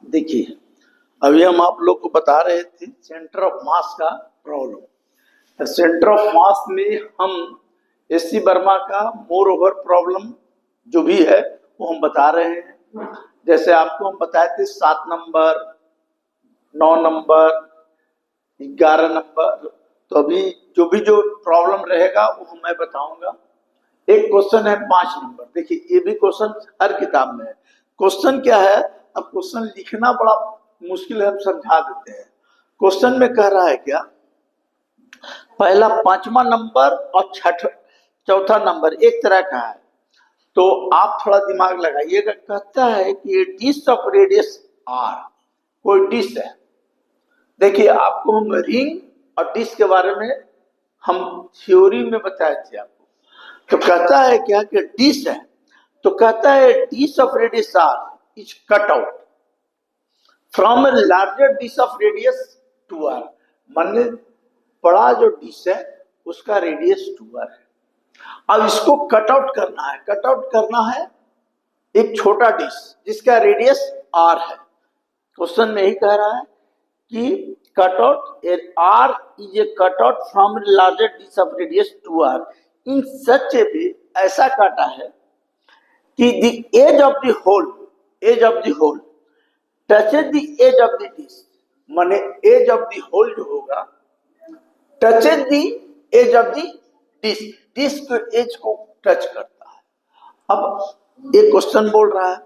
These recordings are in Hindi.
देखिए, अभी हम आप लोग को बता रहे थे सेंटर ऑफ मास का प्रॉब्लम। तो सेंटर ऑफ मास में हम एससी वर्मा का मोर ओवर प्रॉब्लम जो भी है वो हम बता रहे हैं। जैसे आपको हम बताए थे 7 नंबर, 9 नंबर, 11 नंबर। तो अभी जो प्रॉब्लम रहेगा वो मैं बताऊंगा। एक क्वेश्चन है 5 नंबर। देखिए, ये भी क्वेश्चन हर किताब में है। क्वेश्चन क्या है? अब क्वेश्चन लिखना बड़ा मुश्किल है, हम समझा देते हैं। क्वेश्चन में कह रहा है क्या, पहला 5वां नंबर और चौथा नंबर एक तरह का है, तो आप थोड़ा दिमाग लगाइएगा। कहता है कि ये डिश ऑफ रेडियस आर, कोई डिश है। देखिए, आपको हम रिंग और डिश के बारे में हम थ्योरी में बताए थे आपको। तो कहता है क्या कि डिश है, तो कहता है dish of radius R is cut out from a larger dish of radius 2r। माने बड़ा जो डिश है उसका रेडियस 2r है। अब इसको कट आउट करना है। कट आउट करना है एक छोटा डिश जिसका रेडियस r है। क्वेश्चन में यही कह रहा है कि cut out r is a cut out from larger dish of radius 2r in such a way, the काटा of the hole as of the of the the age of the डिश। माने एज ऑफ द होल जो होगा touches the age of the dish, dish के एज को टच करता है। अब एक क्वेश्चन बोल रहा है।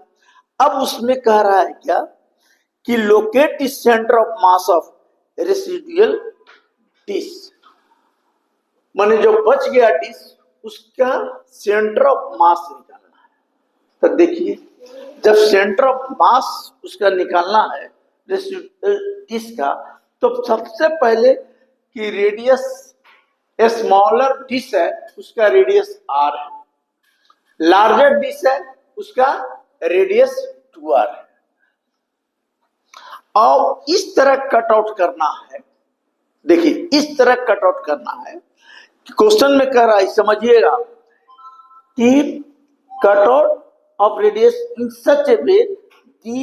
अब उसमें कह रहा है क्या कि locate the centre of mass of residual dish. माने जो बच गया डिश उसका सेंटर ऑफ मास निकालना है। तो देखिए, जब सेंटर ऑफ मास उसका निकालना है डिश का, तो सबसे पहले कि रेडियस स्मॉलर डिश है उसका रेडियस r है, लार्जर डिश है उसका रेडियस 2r है। और इस तरह कट आउट करना है। देखिए, इस तरह कट आउट करना है। क्वेश्चन में कह रहा है, समझिएगा कि cut out of radius in such a way the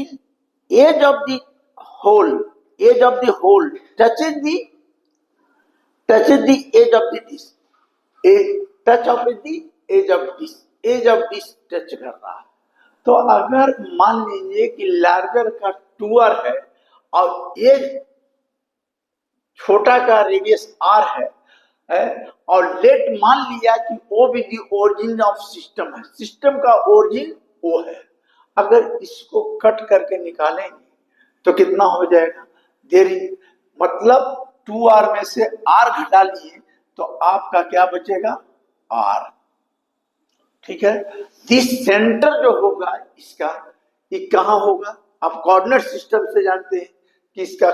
edge of the hole touches the edge of the dish, touch of the edge of dish touch कर रहा है। तो अगर मान लीजिए कि लार्जर का 2r है और एज छोटा का रेडियस r है, और लेट मान लिया कि ओ भी दी ओरिजिन ऑफ सिस्टम है, सिस्टम का ओरिजिन वो है। अगर इसको कट करके निकालेंगे तो कितना हो जाएगा? देरी मतलब 2r में से r घटा लिए तो आपका क्या बचेगा? r। ठीक है। दिस सेंटर जो होगा इसका, ये कहाँ होगा? आप कोऑर्डिनेट सिस्टम से जानते हैं कि इसका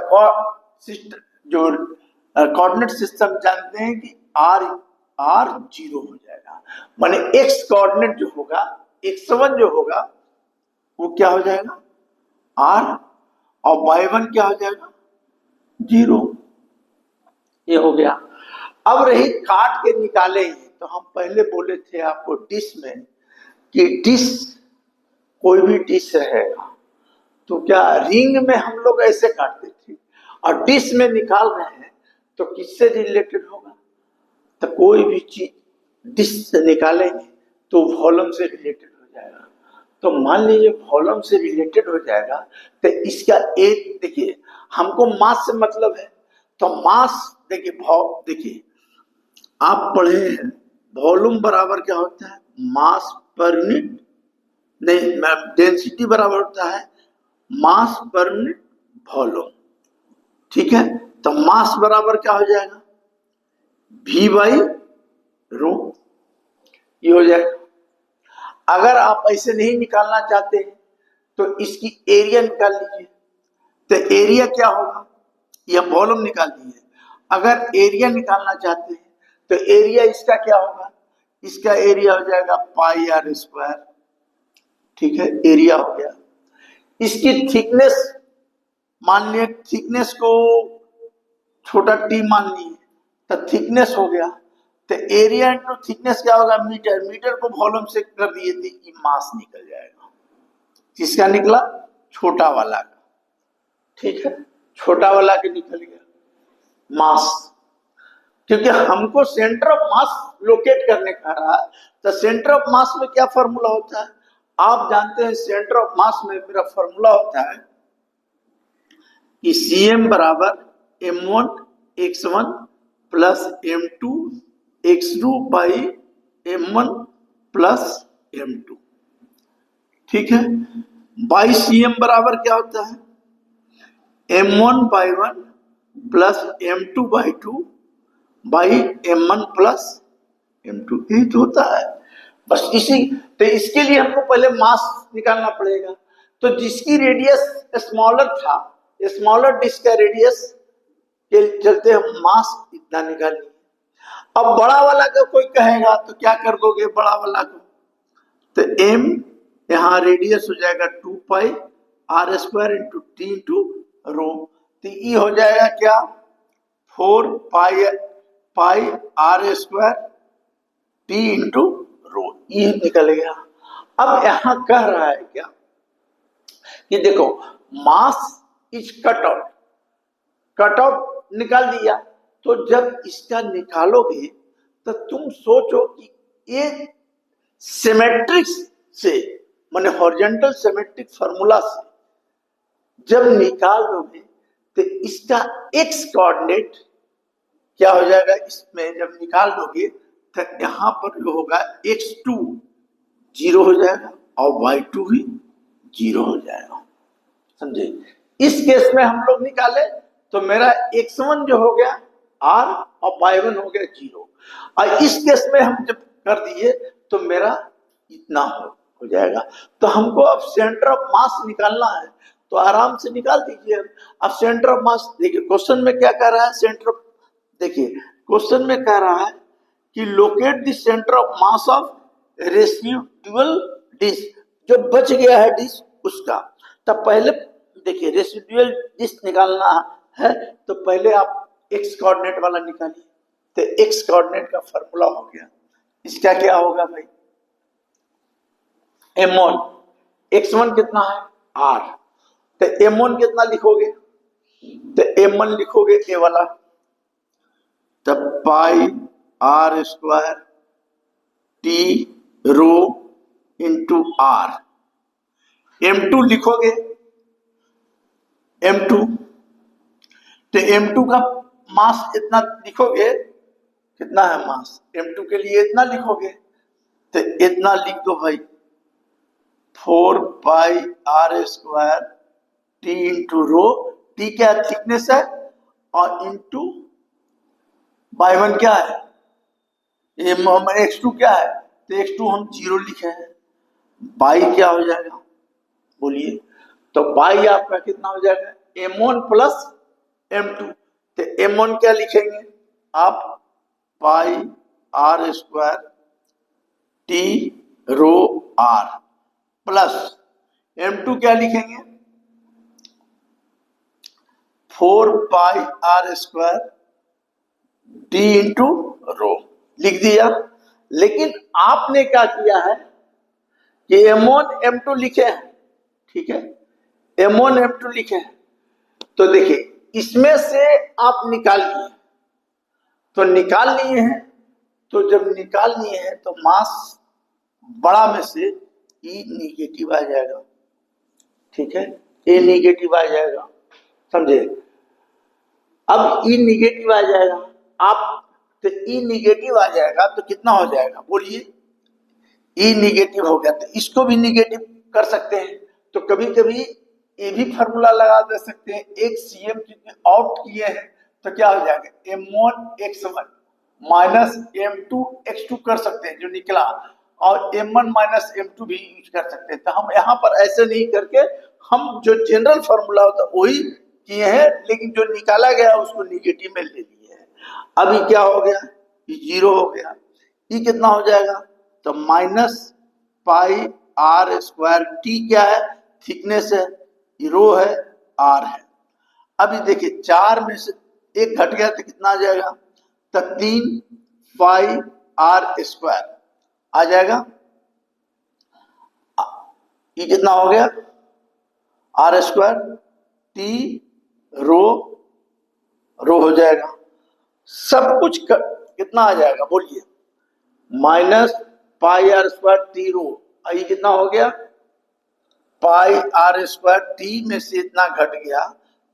जो कोऑर्डिनेट सिस्टम जानते हैं कि r 0 हो जाएगा। माने x कोऑर्डिनेट जो होगा, x1 जो होगा वो क्या हो जाएगा? r, और y1 क्या हो जाएगा? 0। ये हो गया। अब रही काट के निकालेंगे, तो हम पहले बोले थे आपको डिश में कि डिश कोई भी डिश रहेगा तो क्या रिंग में हम लोग ऐसे काटते थे, और डिश में निकाल रहे हैं तो किससे रिलेटेड होगा? तो कोई भी चीज डिश से निकालेंगे तो वॉल्यूम से रिलेटेड हो जाएगा। तो मान लीजिए वॉल्यूम से रिलेटेड हो जाएगा तो इसका एक, देखिए हमको मास से मतलब है, तो मास देखिए आप पढ़े हैं वॉल्यूम बराबर क्या होता है? मास पर यूनिट, नहीं, डेंसिटी बराबर होता है मास पर यूनिट वॉल्यूम। ठीक है। तो मास बराबर क्या हो जाएगा? v बाई रो, ये हो जाएगा। अगर आप ऐसे नहीं निकालना चाहते हैं तो इसकी एरिया निकाल लीजिए। तो एरिया क्या होगा? यह वॉल्यूम निकाल दीजिए। अगर एरिया निकालना चाहते हैं तो एरिया इसका क्या होगा? इसका एरिया हो जाएगा पाई आर स्क्वायर। ठीक है, एरिया हो गया। इसकी थिकनेस मान लिया, थिकनेस को छोटा टी मान लिए तो थिकनेस हो गया। तो एरिया इंटू थिकनेस क्या होगा? मीटर। मीटर को वॉल्यूम से कर दिए थे कि मास निकल जाएगा। किसका निकला? छोटा वाला का। ठीक है, छोटा वाला के निकल गया मास, क्योंकि हमको सेंटर ऑफ मास लोकेट करने का रहा है। तो सेंटर ऑफ मास में क्या फॉर्मूला होता है, आप जानते हैं सेंटर ऑफ मास में मेरा फॉर्मूला होता है कि Cm बराबर m1x1 plus m2x2 by m1 plus m2, ठीक है। बाई Cm बराबर क्या होता है, m1 by 1 plus m2 by 2 by m1 plus m2, यही तो होता है बस। इसी तो इसके लिए हमको पहले मास निकालना पड़ेगा। तो जिसकी रेडियस स्मॉलर था, स्मॉलर डिस्क का रेडियस के चलते हम मास इतना निकालेंगे। अब बड़ा वाला का कोई कहेगा तो क्या कर दोगे बड़ा वाला को, तो m यहाँ रेडियस हो जाएगा 2 पाई r square into T into rho, तो ये हो जाएगा क्या 4 पाई r square T into rho, ये निकल गया। अब यहां कह रहा है क्या कि देखो मास इज कट आउट निकाल दिया। तो जब इसका निकालोगे तो तुम सोचो कि ये सिमेट्रिक से माने हॉरिजॉन्टल सिमेट्रिक फार्मूला से जब निकाल दोगे तो इसका एक्स कोऑर्डिनेट क्या हो जाएगा, इसमें जब निकाल दोगे तो यहां पर जो होगा x2 0 हो जाएगा और y2 भी 0 हो जाएगा, समझे। इस केस में हम लोग निकाले तो मेरा x1 जो हो गया r और y1 हो गया 0, और इस केस में हम जब कर दिए तो मेरा इतना हो जाएगा। तो हमको अब सेंटर ऑफ मास निकालना है तो आराम से निकाल दीजिए। अब सेंटर ऑफ मास देखिए क्वेश्चन में क्या कह रहा है, सेंटर ऑफ, देखिए क्वेश्चन में कह रहा है कि locate the centre of mass of residual disc, जो बच गया है डिस्क उसका। तब पहले देखिए रेसिडुअल डिस्क निकालना है तो पहले आप एक्स कोऑर्डिनेट वाला निकालिए। तो एक्स कोऑर्डिनेट का फॉर्मूला हो गया, इसका क्या होगा भाई, m1 x1 कितना है r, तो m1 कितना लिखोगे, तो m1 लिखोगे ए वाला, तब पाई r square t rho into r, m2 लिखोगे m2, तो m2 का मास इतना लिखोगे, कितना है मास m2 के लिए इतना लिखोगे, तो इतना लिख दो भाई 4 पाई r square T into rho, T क्या थिकनेस है और इंटू बाई 1 क्या है, ये x2 क्या है, तो x2 हम 0 लिखे हैं, बाई क्या हो जाएगा बोलिए, तो बाई आपका कितना हो जाएगा m1 प्लस m2, तो m1 क्या लिखेंगे आप पाई r स्क्वायर टी रो r प्लस m2 क्या लिखेंगे 4 पाई r square T into rho, लिख दिया। लेकिन आपने क्या किया है कि m1 m2 लिखे हैं, ठीक है, m1 m2 लिखे हैं, तो देखिए इसमें से आप निकाल लिए, तो निकाल लिए हैं, तो जब निकाल लिए हैं तो मास बड़ा में से E निगेटिव आ जाएगा, ठीक है, A निगेटिव आ जाएगा, समझे। अब E निगेटिव आ जाएगा, आप तो E निगेटिव आ जाएगा तो कितना हो जाएगा बोलिए, E निगेटिव हो गया तो इसको भी निगेटिव कर सकते हैं। तो कभी कभी ये भी फार्मूला लगा दे सकते हैं, एक Cm आउट किए हैं तो क्या हो जाएगा m1 x1 minus m2 x2 कर सकते हैं जो निकला, और m1 माइनस m2 भी यूज कर सकते हैं। तो हम यहाँ पर ऐसे नहीं करके हम जो जनरल फार्मूला होता है वही किए हैं, लेकिन जो निकाला गया उसको निगेटिव में ले लिए हैं। अभी क्या हो गया, ये 0 हो गया, ये कितना हो जाएगा, तो minus pi r square T क्या है थिकनेस है, रो है r है। अभी देखिए 4 में से एक घट गया तो कितना आ जाएगा, तो 3 पाई r स्क्वायर आ जाएगा, ये कितना हो गया r square t rho rho हो जाएगा, सब कुछ कितना आ जाएगा बोलिए, minus pi r square t rho, I कितना हो गया, पाई आर स्क्वायर टी में से इतना घट गया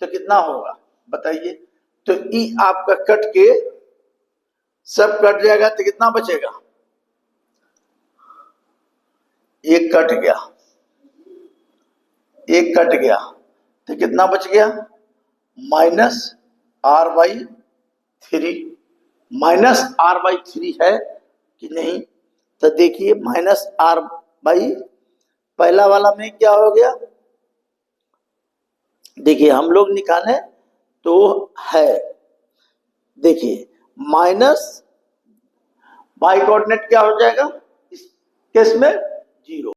तो कितना होगा बताइए। तो ई आपका कट के सब कट जाएगा तो कितना बचेगा, एक कट गया, एक कट गया तो कितना बच गया, minus R by three. Minus R by three है कि नहीं, तो देखिए माइनस आर बाई पहला वाला में क्या हो गया, देखिए हम लोग निकाले तो है, देखिए माइनस बाई कोऑर्डिनेट क्या हो जाएगा इस केस में 0।